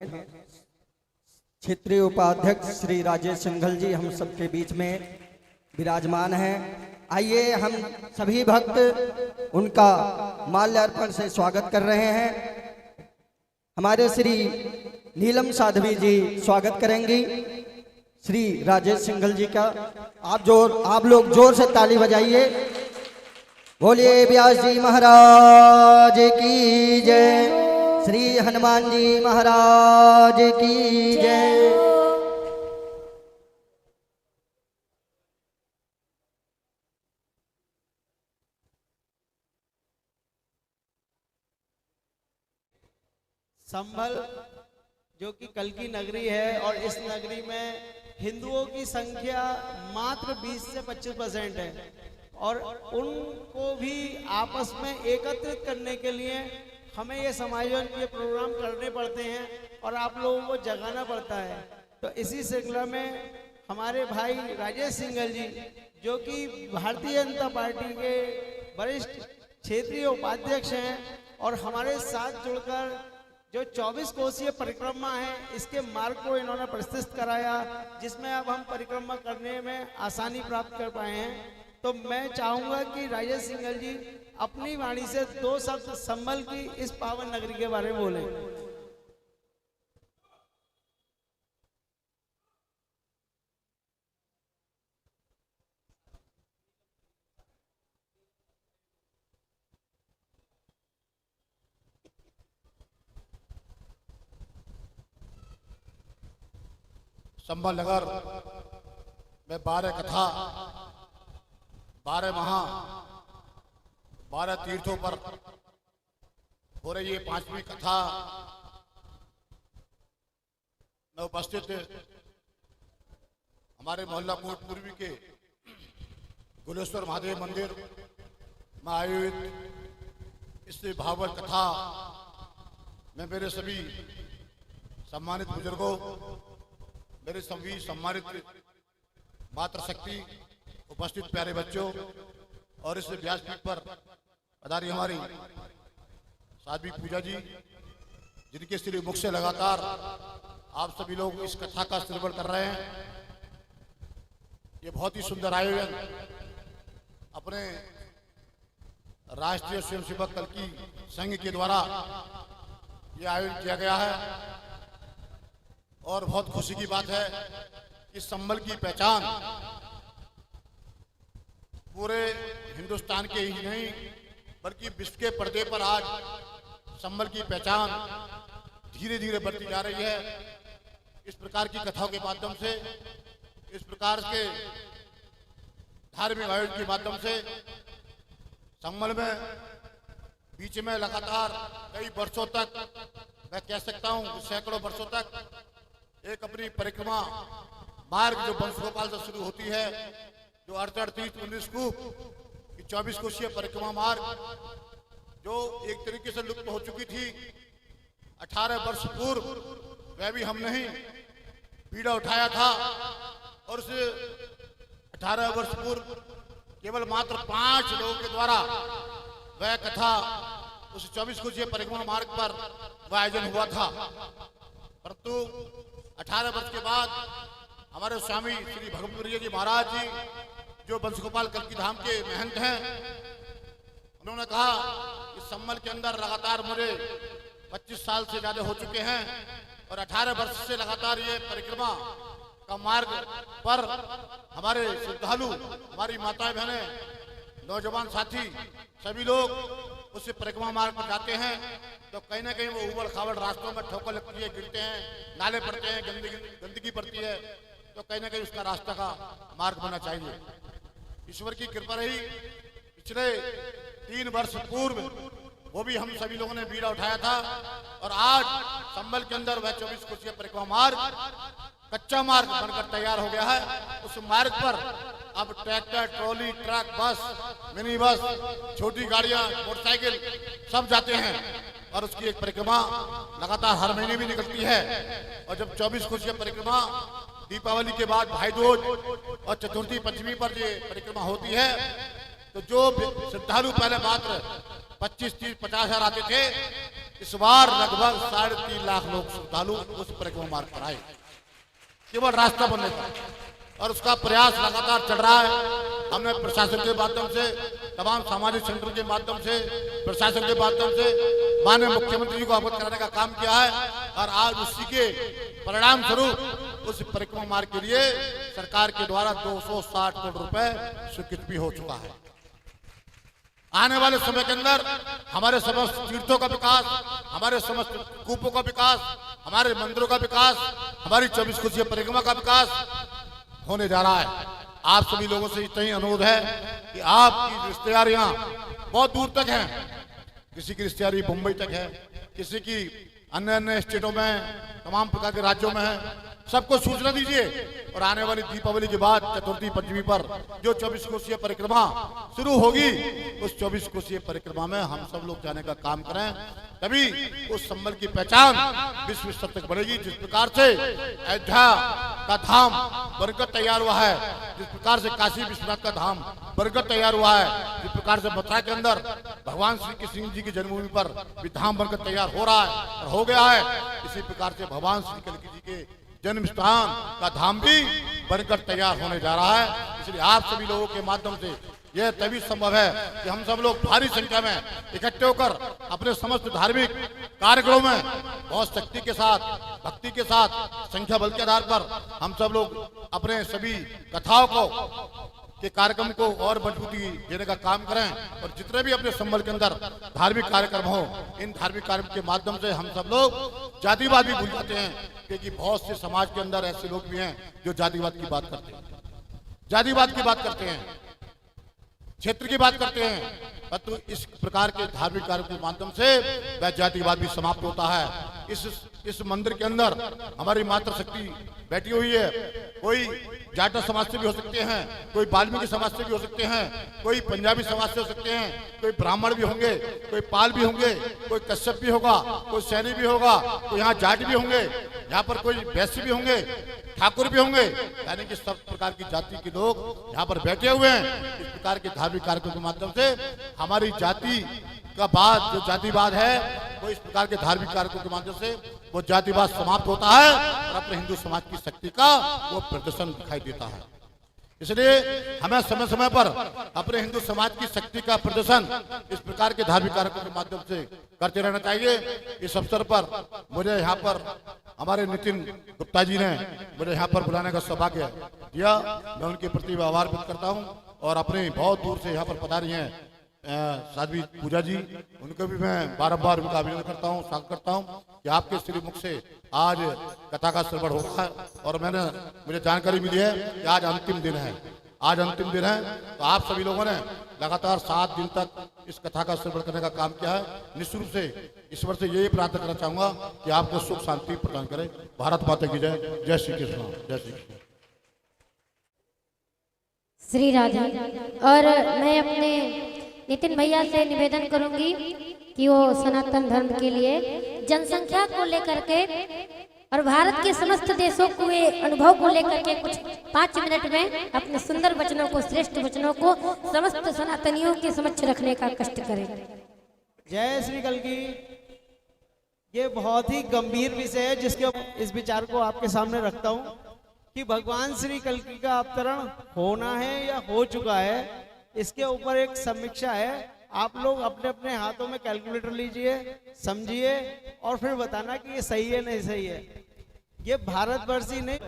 क्षेत्रीय उपाध्यक्ष श्री राजेश सिंघल जी हम सबके बीच में विराजमान हैं। आइए हम सभी भक्त उनका माल्यार्पण से स्वागत कर रहे हैं। हमारे श्री नीलम साध्वी जी स्वागत करेंगी श्री राजेश सिंघल जी का। आप लोग जोर से ताली बजाइए। बोलिए व्यास जी महाराज की जय, श्री हनुमान जी महाराज की जय। संभल जो कि कल की नगरी है और इस नगरी में हिंदुओं की संख्या मात्र 20 से 25% है और उनको भी आपस में एकत्रित करने के लिए हमें ये समायोजन के प्रोग्राम करने पड़ते हैं और आप लोगों को जगाना पड़ता है। तो इसी श्रृंखला में हमारे भाई राजेश सिंघल जी जो कि भारतीय जनता पार्टी के वरिष्ठ क्षेत्रीय उपाध्यक्ष हैं और हमारे साथ जुड़कर जो 24 कोसीय परिक्रमा है इसके मार्ग को इन्होंने प्रस्तुत कराया, जिसमें अब हम परिक्रमा करने में आसानी प्राप्त कर पाए हैं। तो मैं चाहूंगा कि राजेश सिंघल जी अपनी वाणी से 2 शब्द संभल की इस पावन नगरी के बारे में बोले। संभल नगर में 12 कथा, 12 महा, 12 तीर्थों पर हो रही है 5वीं कथा में उपस्थित हमारे मोहल्ला कोट पूर्वी के गुलेश्वर महादेव मंदिर में आयोजित इस भागवत कथा में मेरे सभी सम्मानित बुजुर्गों, मेरे सभी सम्मानित मातृशक्ति, उपस्थित प्यारे बच्चों और इस व्यासपीठ पर पधारी हमारी साध्वी पूजा जी, जिनके श्री मुख से लगातार आप सभी लोग इस कथा का श्रवण कर रहे हैं। ये बहुत ही सुंदर आयोजन अपने राष्ट्रीय स्वयंसेवक दल की संघ के द्वारा ये आयोजन किया गया है और बहुत खुशी की बात है कि संभल की पहचान पूरे हिंदुस्तान के ही नहीं बल्कि विश्व के पर्दे पर आज संभल की पहचान धीरे धीरे बढ़ती जा रही है। इस प्रकार की कथाओं के माध्यम से, इस प्रकार के धार्मिक आयोजन के माध्यम से संभल में बीच में लगातार कई वर्षों तक, मैं कह सकता हूं सैकड़ों वर्षों तक एक अपनी परिक्रमा मार्ग जो बंसगोपाल से शुरू होती है, जो 38 की 24 कोसीय परिक्रमा मार्ग जो एक तरीके से लुप्त हो चुकी थी 18 वर्ष पूर्व, वह भी हम नहीं पीड़ा उठाया था और उस 18 वर्ष पूर्व केवल मात्र 5 लोगों के द्वारा वह कथा उस 24 कोसीय परिक्रमा मार्ग पर वह आयोजन हुआ था। परंतु 18 वर्ष के बाद हमारे स्वामी श्री भगवतप्रिय जी महाराज जी जो बंसगोपाल कल्की धाम के महंत हैं, उन्होंने कहा कि संभल के अंदर लगातार मुझे 25 साल से ज्यादा हो चुके हैं और 18 वर्ष से लगातार ये परिक्रमा का मार्ग पर हमारे श्रद्धालु, हमारी माताएं बहनें, नौजवान साथी सभी लोग उस परिक्रमा मार्ग पर जाते हैं तो कहीं ना कहीं वो उबड़ खाबड़ रास्तों में ठोकर लगती है, गिरते हैं, नाले पड़ते हैं, गंदगी पड़ती है, तो कहीं ना कहीं उसका रास्ता का मार्ग होना चाहिए। ईश्वर की कृपा रही, पिछले 3 वर्ष पूर्व वो भी हम सभी लोगों ने बीड़ा उठाया था और आज संभल के अंदर वह 24 कोसीय परिक्रमा मार्ग कच्चा मार्ग बनकर तैयार हो गया है। उस मार्ग पर अब ट्रैक्टर, ट्रॉली, ट्रक, बस, मिनी बस, छोटी गाड़ियां, मोटरसाइकिल सब जाते हैं और उसकी एक परिक्रमा लगातार हर महीने भी निकलती है। और जब 24 कोसीय परिक्रमा दीपावली के बाद भाई दूज और चतुर्थी पंचमी पर ये परिक्रमा होती है तो जो श्रद्धालु पहले मात्र 25, 30, 50 हजार आते थे इस बार लगभग 3.5 लाख लोग श्रद्धालु उस परिक्रमा मार्ग पर आए, केवल रास्ता बनने का, और उसका प्रयास लगातार चल रहा है। हमने प्रशासन के माध्यम से, तमाम सामाजिक संगठन के माध्यम से, प्रशासन के माध्यम से माननीय मुख्यमंत्री जी को अवगत कराने का काम किया है, और आज उसी के परिणाम स्वरूप उस परिक्रमा मार्ग के लिए सरकार के द्वारा 260 करोड़ रुपए स्वीकृत भी हो चुका है। आने वाले समय के अंदर हमारे समस्त तीर्थों का विकास, हमारे समस्त कूपों का विकास, हमारे मंदिरों का विकास, हमारी 24 कोसीय परिक्रमा का विकास होने जा रहा है। आप सभी लोगों से इतना ही अनुरोध है कि आपकी रिश्तेदारियां बहुत दूर तक हैं, किसी की रिश्तेदारी मुंबई तक है, किसी की अन्य अन्य स्टेटों में, तमाम प्रकार के राज्यों में है, सबको सूचना दीजिए। और आने वाली दीपावली के बाद चतुर्थी पंचमी पर जो 24 कोसीय परिक्रमा शुरू होगी, उस 24 कोसीय परिक्रमा में हम सब लोग जाने का काम करें, तभी उस संबल की पहचान विश्व स्तर तक बढ़ेगी। जिस प्रकार से अयोध्या का धाम बनकर तैयार हुआ है, जिस प्रकार से काशी विश्वनाथ का धाम बनकर तैयार हुआ है, जिस प्रकार से मथुरा के अंदर भगवान श्री कृष्ण जी की जन्मभूमि पर भी धाम बनकर तैयार हो रहा है और हो गया है, इसी प्रकार से भगवान श्री कल्की जी के जन्म स्थान का धाम भी बनकर तैयार होने जा रहा है। इसलिए आप सभी लोगों के माध्यम से यह तभी संभव है कि हम सब लोग भारी संख्या में इकट्ठे होकर अपने समस्त धार्मिक कार्यक्रमों में बहुत शक्ति के साथ, भक्ति के साथ, संख्या बल के आधार पर हम सब लोग अपने सभी कथाओं को के कार्यक्रम को और मजबूती देने का काम करें, और जितने भी अपने संबल के अंदर धार्मिक कार्यक्रम हो, इन धार्मिक कार्यक्रम के माध्यम से हम सब लोग जातिवाद भी भूल जाते हैं, क्योंकि बहुत से समाज के अंदर ऐसे लोग भी हैं जो जातिवाद की बात करते हैं, जातिवाद की बात करते हैं, क्षेत्र की बात करते हैं, परंतु इस प्रकार के धार्मिक कार्य के माध्यम से वह जातिवाद भी समाप्त होता है। इस मंदिर के अंदर हमारी मातृशक्ति बैठी हुई है। कोई जाटा समाज से भी हो सकते हैं, कोई वाल्मीकि समाज से भी हो सकते हैं, कोई पंजाबी समाज से हो सकते हैं, कोई ब्राह्मण भी होंगे, कोई पाल भी होंगे, कोई कश्यप भी होगा, कोई सैनी भी होगा, कोई यहाँ जाट भी होंगे, यहाँ पर कोई वैश्य भी होंगे, ठाकुर भी होंगे, यानी कि सब प्रकार की जाति के लोग यहाँ पर बैठे हुए हैं। इस प्रकार के धार्मिक कार्यक्रम के माध्यम से हमारी जाति का बाद जो जातिवाद है, वो इस प्रकार के धार्मिक कार्यक्रम के माध्यम से वो जातिवाद समाप्त होता है और अपने हिंदू समाज की शक्ति का वो प्रदर्शन दिखाई देता है। इसलिए हमें समय समय पर अपने हिंदू समाज की शक्ति का प्रदर्शन इस प्रकार के धार्मिक कार्यक्रम के माध्यम से करते रहना चाहिए। इस अवसर पर मुझे यहाँ पर हमारे नितिन गुप्ता जी ने मुझे यहाँ पर बुलाने का सौभाग्य दिया, मैं उनके प्रति आभार व्यक्त करता हूँ। और अपने बहुत दूर से यहाँ पर पधारी हैं साध्वी पूजा जी, उनको भी मैं बारंबार उनका अभिनंदन करता हूँ, स्वागत करता हूँ कि आपके श्री मुख से आज कथा का श्रवण हो रहा है। और मुझे जानकारी मिली है कि आज अंतिम दिन है, आज अंतिम दिन है, तो आप सभी लोगों ने लगातार 7 दिन तक इस कथा का श्रवण करने का काम किया है। निश्चित रूप से ईश्वर से यही प्रार्थना करना चाहूंगा कि आपको सुख शांति प्रदान करे। भारत माता की जय। जय श्री कृष्ण। जय श्री कृष्ण। श्री राधे। और मैं अपने नितिन भैया से निवेदन करूंगी कि वो सनातन धर्म के लिए जनसंख्या को लेकर के और भारत के समस्त देशों को अनुभव को लेकर के कुछ 5 मिनट में अपने सुंदर वचनों को, श्रेष्ठ वचनों को समस्त सनातनियों के समक्ष रखने का कष्ट करें। जय श्री कल्की। ये बहुत ही गंभीर विषय है जिसके इस विचार को आपके सामने रखता हूं कि भगवान श्री कल्की का अवतरण होना है या हो चुका है, इसके ऊपर एक समीक्षा है। आप लोग अपने अपने हाथों में कैलकुलेटर लीजिए, समझिए और फिर बताना कि ये सही है नहीं सही है। ये भारतवर्ष ही नहीं,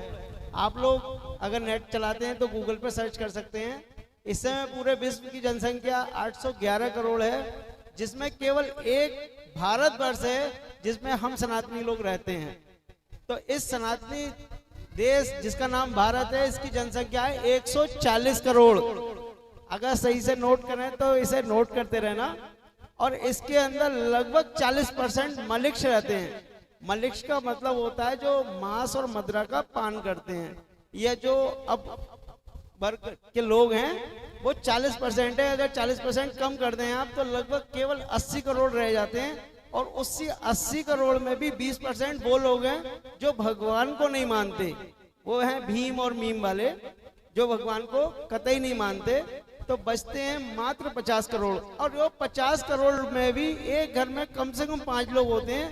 आप लोग अगर नेट चलाते हैं तो गूगल पे सर्च कर सकते हैं। इस समय पूरे विश्व की जनसंख्या 811 करोड़ है, जिसमें केवल एक भारतवर्ष है जिसमें हम सनातनी लोग रहते हैं। तो इस सनातनी देश जिसका नाम भारत है, इसकी जनसंख्या है 140 करोड़। अगर सही से नोट करें तो इसे नोट करते रहना। और इसके अंदर लगभग 40% मलिक्ष रहते हैं। मलिक्ष का मतलब होता है जो मांस और मदिरा का पान करते हैं। ये जो अब वर्ग के लोग हैं वो 40% है। अगर 40% कम कर दें आप तो लगभग केवल 80 करोड़ रह जाते हैं। और उसी 80 करोड़ में भी 20% वो लोग हैं जो भगवान को नहीं मानते। वो हैं भीम और मीम वाले, जो भगवान को कतई नहीं मानते। तो बचते हैं मात्र 50 करोड़। और वो 50 करोड़ में भी एक घर में कम से कम 5 लोग होते हैं,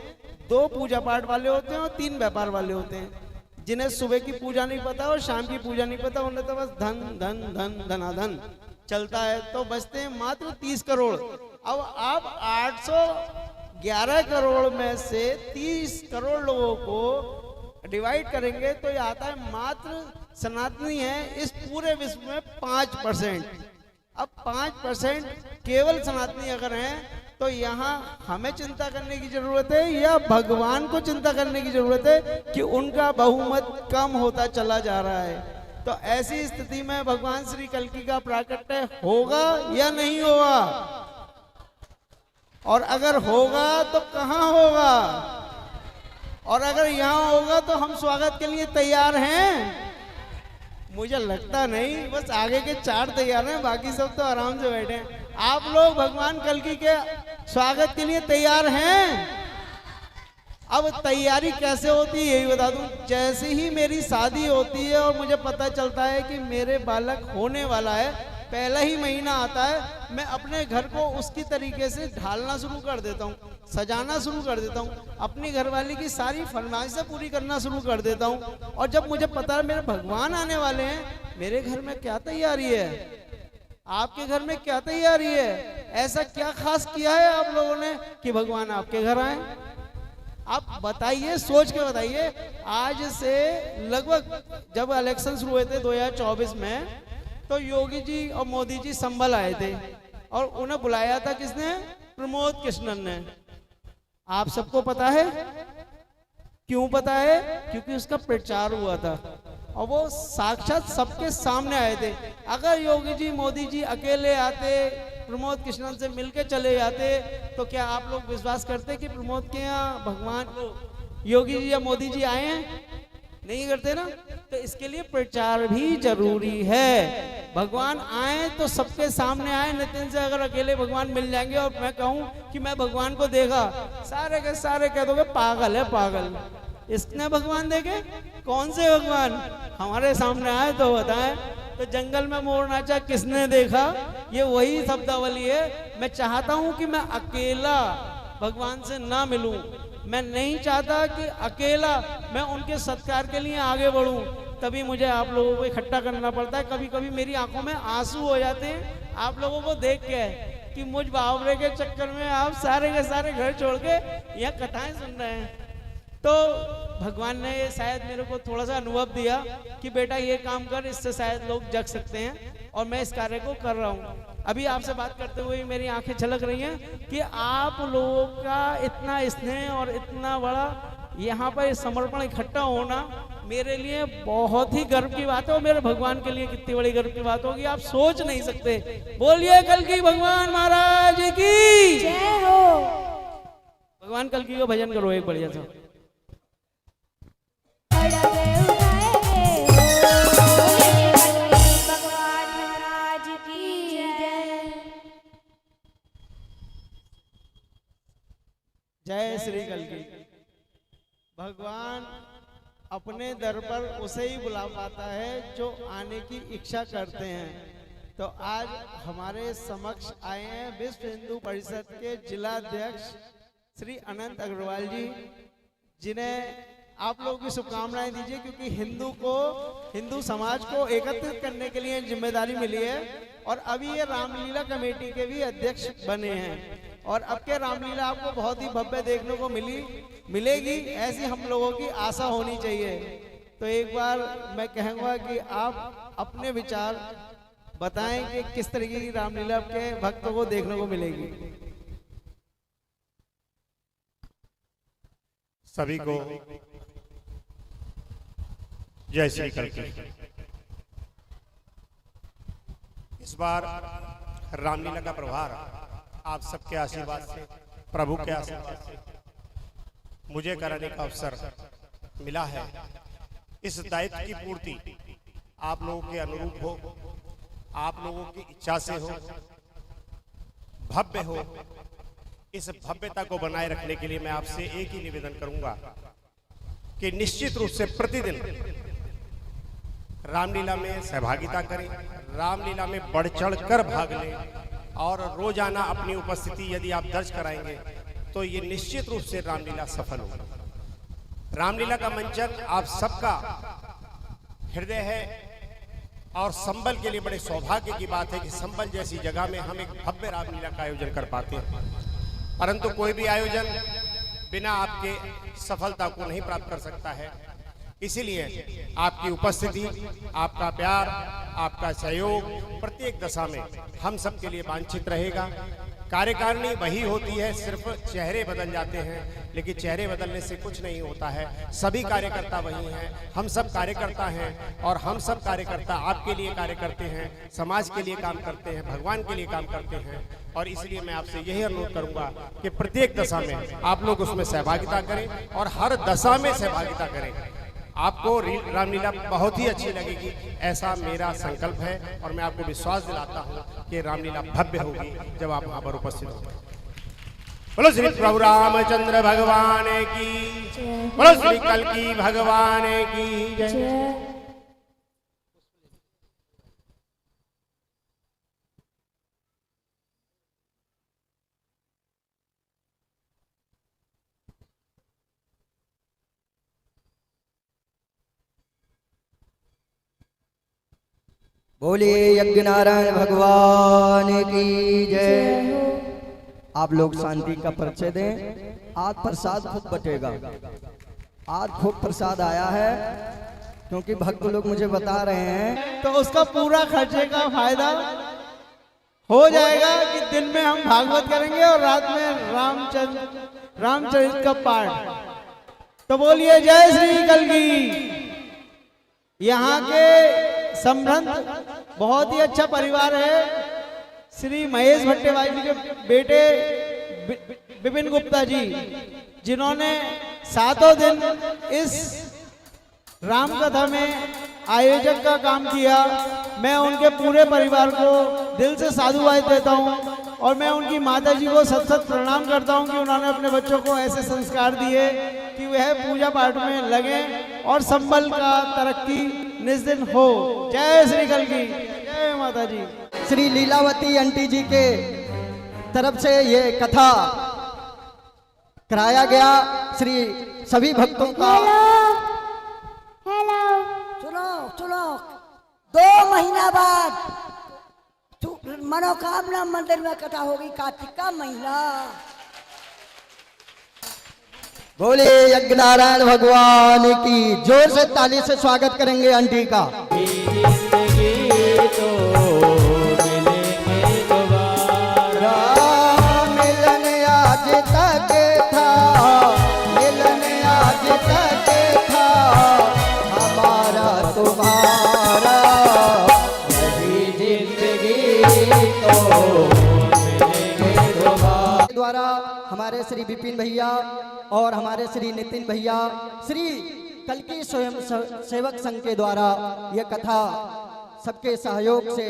2 पूजा पाठ वाले होते हैं और 3 व्यापार वाले होते हैं, जिन्हें सुबह की पूजा नहीं पता और शाम की पूजा नहीं पता, उन्हें तो बस धन धन धन धनाधन चलता है। तो बचते हैं मात्र 30 करोड़। अब आप 811 करोड़ में से 30 करोड़ लोगों को डिवाइड करेंगे तो ये आता है मात्र सनातनी है इस पूरे विश्व में 5%। अब 5% केवल सनातनी अगर हैं तो यहाँ हमें चिंता करने की जरूरत है या भगवान को चिंता करने की जरूरत है कि उनका बहुमत कम होता चला जा रहा है। तो ऐसी स्थिति में भगवान श्री कल्कि का प्राकट्य होगा या नहीं होगा, और अगर होगा तो कहाँ होगा, और अगर यहाँ होगा तो हम स्वागत के लिए तैयार हैं? मुझे लगता नहीं, बस आगे के 4 तैयार हैं, बाकी सब तो आराम से बैठे हैं। आप लोग भगवान कल्कि के स्वागत के लिए तैयार हैं? अब तैयारी कैसे होती है यही बता दूं। जैसे ही मेरी शादी होती है और मुझे पता चलता है कि मेरे बालक होने वाला है, पहला ही महीना आता है, मैं अपने घर को उसकी तरीके से ढालना शुरू कर देता हूँ, सजाना शुरू कर देता हूँ, अपनी घरवाली की सारी फरमाइशें पूरी करना शुरू कर देता हूँ। और जब मुझे पता है मेरे भगवान आने वाले हैं, मेरे घर में क्या तैयारी है, आपके घर में क्या तैयारी है, ऐसा क्या खास किया है आप लोगों ने कि भगवान आपके घर आए? आप बताइए, सोच के बताइए। आज से लगभग जब इलेक्शन शुरू हुए थे 2024 में, तो योगी जी और मोदी जी संभल आए थे और उन्हें बुलाया था किसने? प्रमोद कृष्णन ने। आप सबको पता है क्यों पता है? क्योंकि उसका प्रचार हुआ था और वो साक्षात सबके सामने आए थे। अगर योगी जी मोदी जी अकेले आते, प्रमोद कृष्णन से मिलके चले जाते, तो क्या आप लोग विश्वास करते कि प्रमोद के यहाँ भगवान योगी जी या मोदी जी आए हैं? नहीं करते ना। तो इसके लिए प्रचार भी जरूरी है। भगवान आए तो सबके सामने आए। नितिन से अगर अकेले भगवान मिल जाएंगे और मैं कहूं कि मैं भगवान को देखा, सारे के सारे कह दोगे पागल है पागल, इसने भगवान देखे? कौन से भगवान? हमारे सामने आए तो बताएं। तो जंगल में मोर नाचा किसने देखा, ये वही शब्दावली है। मैं चाहता हूं कि मैं अकेला भगवान से ना मिलूं, मैं नहीं चाहता कि अकेला मैं उनके सत्कार के लिए आगे बढ़ूं, तभी मुझे आप लोगों को इकट्ठा करना पड़ता है। कभी कभी मेरी आंखों में आंसू हो जाते हैं आप लोगों को देख के कि मुझ बावरे के चक्कर में आप सारे के सारे घर छोड़ के यहाँ कथाएं सुन रहे हैं। तो भगवान ने शायद मेरे को थोड़ा सा अनुभव दिया कि बेटा ये काम कर, इससे शायद लोग जग सकते हैं, और मैं इस कार्य को कर रहा हूँ। अभी आपसे बात करते हुए मेरी आंखें छलक रही हैं कि आप लोगों का इतना स्नेह और इतना बड़ा यहाँ पर समर्पण इकट्ठा होना मेरे लिए बहुत ही गर्व की बात है, और मेरे भगवान के लिए कितनी बड़ी गर्व की बात होगी आप सोच नहीं सकते। बोलिए कल्कि भगवान महाराज की जय हो। भगवान कल्कि का भजन करो एक बढ़िया सा। भगवान महाराज की जय। जय श्री कल्कि। भगवान अपने दर पर उसे ही बुला पाता है जो आने की इच्छा करते हैं। तो आज हमारे समक्ष आए हैं विश्व हिंदू परिषद के जिला अध्यक्ष श्री अनंत अग्रवाल जी, जिन्हें आप लोगों की शुभकामनाएं दीजिए, क्योंकि हिंदू समाज को एकत्रित करने के लिए जिम्मेदारी मिली है और अभी ये रामलीला कमेटी के भी अध्यक्ष बने हैं। और अब के रामलीला आपको बहुत ही भव्य देखने को मिलेगी, ऐसी हम लोगों की आशा होनी चाहिए। तो एक बार मैं कहूँगा कि आप अपने विचार बताएं कि किस तरीके की रामलीला के भक्तों को देखने को मिलेगी। सभी को जय श्री कल्कि। इस बार रामलीला का प्रभार आप सबके आशीर्वाद से, प्रभु के आशीर्वाद से मुझे कराने का अवसर मिला है। इस दायित्व की पूर्ति आप लोगों के अनुरूप हो, आप लोगों की इच्छा से हो, भव्य हो। इस भव्यता को बनाए रखने के लिए मैं आपसे एक ही निवेदन करूंगा कि निश्चित रूप से प्रतिदिन रामलीला में सहभागिता करें, रामलीला में बढ़ चढ़ कर भाग लें और रोजाना अपनी उपस्थिति यदि आप दर्ज कराएंगे तो ये निश्चित रूप से रामलीला सफल होगी। रामलीला का मंचन आप सबका हृदय है और संबल के लिए बड़े सौभाग्य की बात है कि संबल जैसी जगह में हम एक भव्य रामलीला का आयोजन कर पाते हैं। परंतु कोई भी आयोजन बिना आपके सफलता को नहीं प्राप्त कर सकता है। इसीलिए आपकी उपस्थिति, आपका प्यार, आपका सहयोग प्रत्येक दशा में हम सब के लिए वांछित रहेगा। कार्यकारिणी वही होती है, सिर्फ चेहरे बदल जाते हैं, लेकिन चेहरे बदलने से कुछ नहीं होता है। सभी कार्यकर्ता वही हैं, हम सब कार्यकर्ता हैं और हम सब कार्यकर्ता आपके लिए कार्य करते हैं, समाज के लिए काम करते हैं, भगवान के लिए काम करते हैं। और इसलिए मैं आपसे यही अनुरोध करूंगा कि प्रत्येक दशा में आप लोग उसमें सहभागिता करें और हर दशा में सहभागिता करें। आपको रामलीला बहुत ही अच्छी लगेगी, ऐसा मेरा संकल्प है और मैं आपको विश्वास दिलाता हूं कि रामलीला भव्य होगी जब आप वहां पर उपस्थित होंगे। बोलो श्री प्रभु रामचंद्र भगवान की, बोलो श्री कल्की भगवान की जय। बोलिए यज्ञ नारायण भगवान की जय। आप लोग शांति का परिचय दें। आज प्रसाद खूब बटेगा, आज खूब प्रसाद आया है क्योंकि भक्त लोग मुझे बता रहे हैं तो उसका पूरा खर्चे का फायदा हो जाएगा कि दिन में हम भागवत करेंगे और रात में रामचरित का पाठ। तो बोलिए जय श्री कल्की। यहाँ के संभ्रंत बहुत ही अच्छा परिवार है। श्री महेश भट्टेवाई जी के बेटे विपिन गुप्ता जी, जिन्होंने 7 दिन इस राम कथा में आयोजक का काम किया। मैं उनके पूरे परिवार को दिल से साधुवाद देता हूं और मैं उनकी माता जी को सत सत प्रणाम करता हूं कि उन्होंने अपने बच्चों को ऐसे संस्कार दिए कि वह पूजा पाठ में लगे और संबल का तरक्की निस्दिन हो। जय श्री कल्की, जय माता जी। श्री लीलावती आंटी जी के तरफ से ये कथा कराया गया। श्री सभी भक्तों का हेलो, सुनो 2 महीना बाद मनोकामना मंदिर में कथा होगी, कार्तिक का महीना। बोले यज्ञ नारायण भगवान की। जोर से ताली से स्वागत करेंगे आंटी का। मिलन आज तक था, मिलन आज तक था, हमारा तुम्हारा वही जिंदगी तो द्वारा हमारे श्री विपिन भैया और हमारे श्री नितिन भैया श्री कल्की स्वयं सेवक संघ के द्वारा यह कथा सबके सहयोग से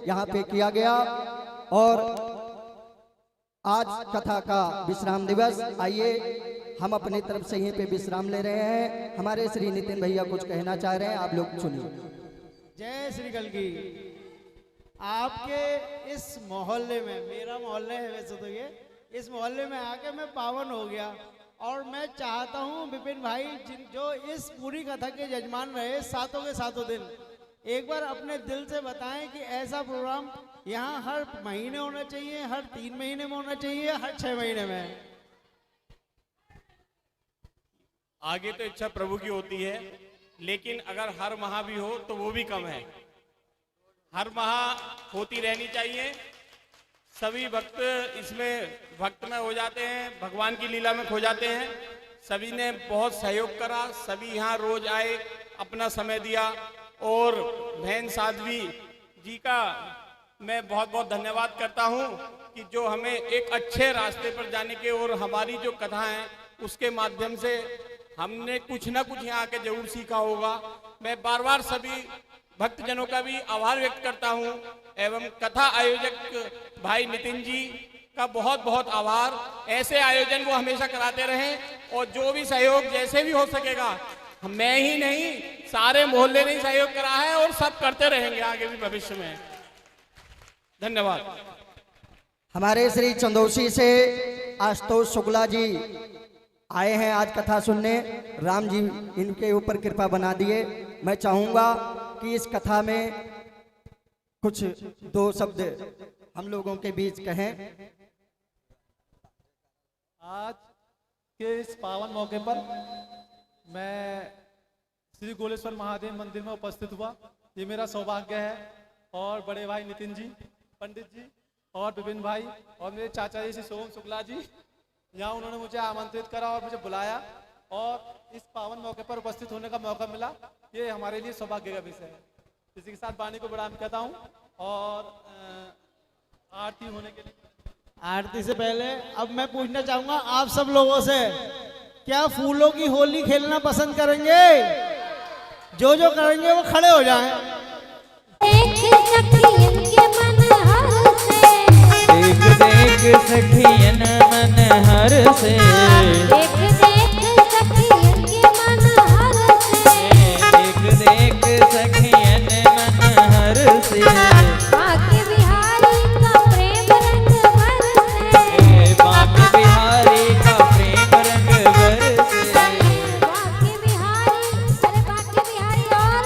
यहाँ पे किया गया। और आज कथा का विश्राम दिवस, आइए हम अपनी तरफ से यहीं पे विश्राम ले रहे हैं। हमारे श्री नितिन भैया कुछ कहना चाह रहे हैं, आप लोग सुनिए। जय श्री कल्की। आपके इस मोहल्ले में, मेरा मोहल्ला है वैसे तो ये, इस मोहल्ले में आके मैं पावन हो गया और मैं चाहता हूं विपिन भाई जो इस पूरी कथा के यजमान रहे 7 के 7 दिन, एक बार अपने दिल से बताएं कि ऐसा प्रोग्राम यहाँ हर महीने होना चाहिए, हर 3 महीने में होना चाहिए, हर 6 महीने में। आगे तो इच्छा प्रभु की होती है, लेकिन अगर हर माह भी हो तो वो भी कम है। हर माह होती रहनी चाहिए। सभी भक्त इसमें भक्त में हो जाते हैं, भगवान की लीला में खो जाते हैं। सभी ने बहुत सहयोग करा, सभी यहाँ रोज आए, अपना समय दिया। और बहन साध्वी जी का मैं बहुत बहुत धन्यवाद करता हूँ कि जो हमें एक अच्छे रास्ते पर जाने के और हमारी जो कथा है उसके माध्यम से हमने कुछ ना कुछ यहाँ आके जरूर सीखा होगा। मैं बार बार सभी भक्तजनों का भी आभार व्यक्त करता हूँ एवं कथा आयोजक भाई नितिन जी का बहुत बहुत आभार। ऐसे आयोजन वो हमेशा कराते रहें और जो भी सहयोग जैसे भी हो सकेगा मैं ही नहीं, सारे मोहल्ले ने सहयोग करा है और सब करते रहेंगे आगे भी भविष्य में। धन्यवाद। हमारे श्री चंदौसी से आशुतोष शुक्ला जी आए हैं आज कथा सुनने। राम जी इनके ऊपर कृपा बना दिए। मैं चाहूंगा कि इस कथा में कुछ दो शब्द हम लोगों के बीच कहें। आज के इस पावन मौके पर मैं श्री गोलेश्वर महादेव मंदिर में उपस्थित हुआ, ये मेरा सौभाग्य है। और बड़े भाई नितिन जी, पंडित जी और विपिन भाई और मेरे चाचा जी श्री सोम शुक्ला जी, यहाँ उन्होंने मुझे आमंत्रित करा और मुझे बुलाया और इस पावन मौके पर उपस्थित होने का मौका मिला, ये हमारे लिए सौभाग्य का विषय है। इसी के साथ वाणी को प्रणाम कहता हूँ और आरती होने के लिए। आरती से पहले अब मैं पूछना चाहूंगा आप सब लोगों से, क्या फूलों की होली खेलना पसंद करेंगे? जो जो करेंगे वो खड़े हो जाएं। देख देख सखियन मन हर से, देख देख सखियन के मन हर से, देख देख सखियन मन हर से, बांके बिहारी का प्रेम रंग बरसे, बांके बिहारी का प्रेम रंग बरसे, बांके बिहारी, अरे बांके बिहारी और